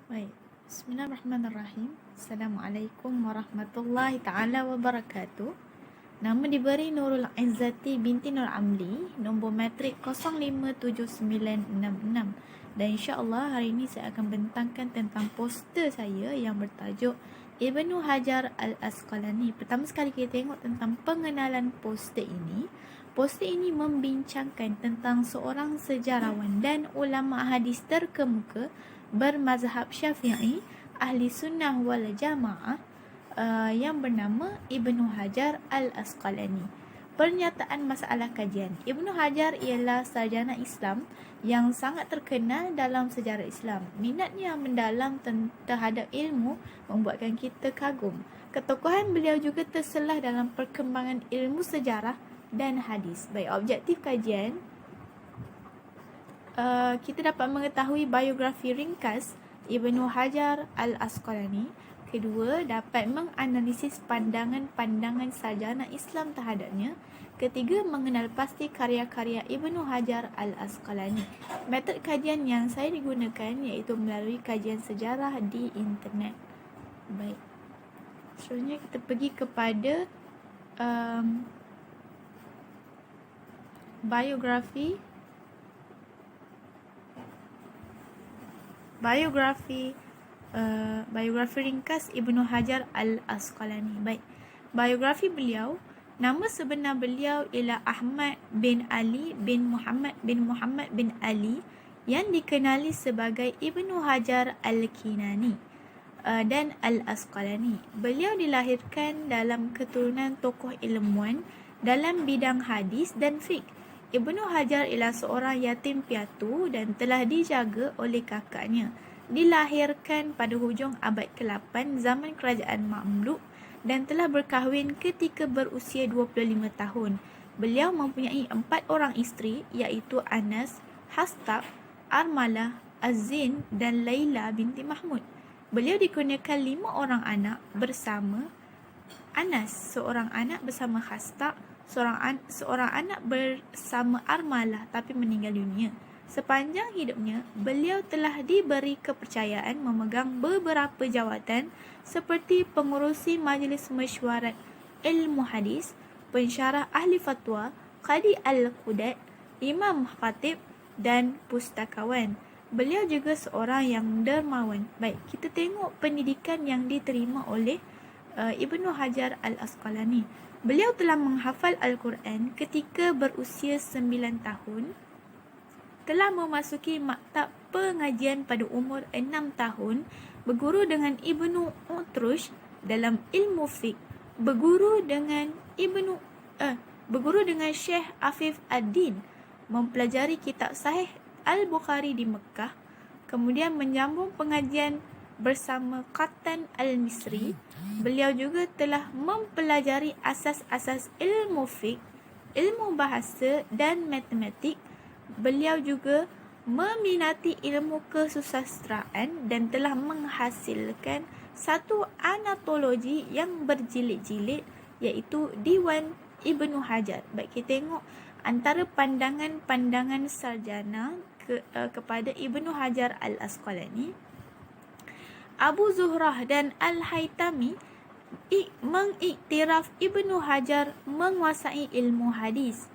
Baik. Bismillahirrahmanirrahim. Assalamualaikum warahmatullahi ta'ala wabarakatuh. Nama diberi Nurul Izzati binti Nur Amli, nombor matrik 057966. Dan insya-Allah hari ini saya akan bentangkan tentang poster saya yang bertajuk Ibnu Hajar Al-Asqalani. Pertama sekali kita tengok tentang pengenalan poster ini. Poster ini membincangkan tentang seorang sejarawan dan ulama hadis terkemuka bermazhab Syafi'i, ahli sunnah wal jamaah, yang bernama Ibnu Hajar Al-Asqalani. Pernyataan masalah kajian. Ibnu Hajar ialah sarjana Islam yang sangat terkenal dalam sejarah Islam. Minatnya mendalam terhadap ilmu membuatkan kita kagum. Ketokohan beliau juga terselah dalam perkembangan ilmu sejarah dan hadis. Baik, objektif kajian, kita dapat mengetahui biografi ringkas Ibnu Hajar Al-Asqalani. Kedua, dapat menganalisis pandangan-pandangan sarjana Islam terhadapnya. Ketiga, mengenal pasti karya-karya Ibnu Hajar Al-Asqalani. Metod kajian yang saya digunakan iaitu melalui kajian sejarah di internet. Baik. Seterusnya kita pergi kepada biografi ringkas Ibnu Hajar Al-Asqalani. Baik. Biografi beliau, nama sebenar beliau ialah Ahmad bin Ali bin Muhammad bin Ali yang dikenali sebagai Ibnu Hajar Al-Kinani dan Al-Asqalani. Beliau dilahirkan dalam keturunan tokoh ilmuwan dalam bidang hadis dan fiqh. Ibnu Hajar ialah seorang yatim piatu dan telah dijaga oleh kakaknya. Dilahirkan pada hujung abad ke-8 zaman kerajaan Mamluk dan telah berkahwin ketika berusia 25 tahun. Beliau mempunyai 4 orang isteri iaitu Anas, Hastaq, Armalah, Azin dan Laila binti Mahmud. Beliau dikurniakan 5 orang anak bersama Anas, seorang anak bersama Hastaq, seorang anak bersama Armalah tapi meninggal dunia. Sepanjang hidupnya, beliau telah diberi kepercayaan memegang beberapa jawatan seperti pengurusi Majlis Mesyuarat Ilmu Hadis, pensyarah ahli fatwa, qadi al-qudat, imam khatib dan pustakawan. Beliau juga seorang yang dermawan. Baik, kita tengok pendidikan yang diterima oleh Ibnu Hajar Al-Asqalani. Beliau telah menghafal Al-Quran ketika berusia 9 tahun, telah memasuki maktab pengajian pada umur 6 tahun, berguru dengan Ibnu Utrush dalam ilmu fiqh, berguru dengan Syekh Afif ad-Din, mempelajari kitab Sahih Al-Bukhari di Mekah, kemudian menyambung pengajian bersama Qatan Al-Misri. Beliau juga telah mempelajari asas-asas ilmu fiqh, ilmu bahasa dan matematik. Beliau juga meminati ilmu kesusastraan dan telah menghasilkan satu anatologi yang berjilid-jilid iaitu Diwan Ibnu Hajar. Baik, kita tengok antara pandangan-pandangan sarjana kepada Ibnu Hajar Al-Asqalani. Abu Zuhrah dan Al-Haytami mengiktiraf Ibnu Hajar menguasai ilmu hadis.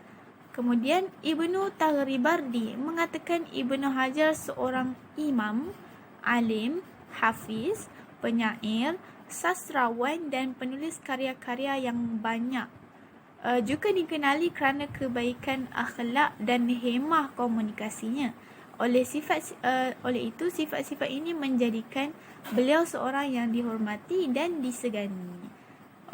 Kemudian Ibnu Taghribardi mengatakan Ibnu Hajar seorang imam, alim, hafiz, penyair, sastrawan dan penulis karya-karya yang banyak. Juga dikenali kerana kebaikan akhlak dan hemah komunikasinya. Oleh itu sifat-sifat ini menjadikan beliau seorang yang dihormati dan disegani.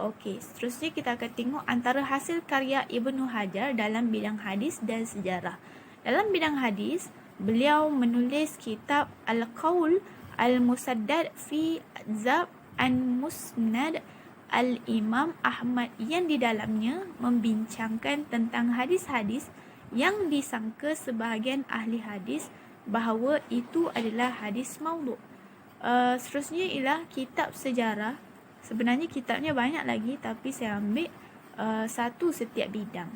Okey, seterusnya kita akan tengok antara hasil karya Ibnu Hajar dalam bidang hadis dan sejarah. Dalam bidang hadis, beliau menulis kitab Al-Qaul Al-Musaddad fi Zab an-Musnad Al-Imam Ahmad yang di dalamnya membincangkan tentang hadis-hadis yang disangka sebahagian ahli hadis bahawa itu adalah hadis maudhu'. Seterusnya ialah kitab sejarah. Sebenarnya kitabnya banyak lagi tapi saya ambil satu setiap bidang.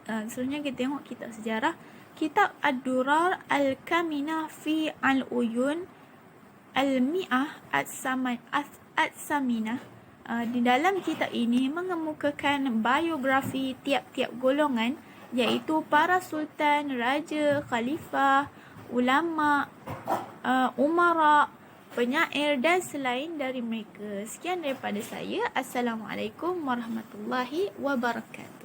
Seterusnya kita tengok kitab sejarah. Kitab Ad-Durar Al-Kaminah fi Al-Uyun Al-Mi'ah As-Saminah. Di dalam kitab ini mengemukakan biografi tiap-tiap golongan, iaitu para sultan, raja, khalifah, ulama, umara, penyair dan selain dari mereka. Sekian daripada saya. Assalamualaikum warahmatullahi wabarakatuh.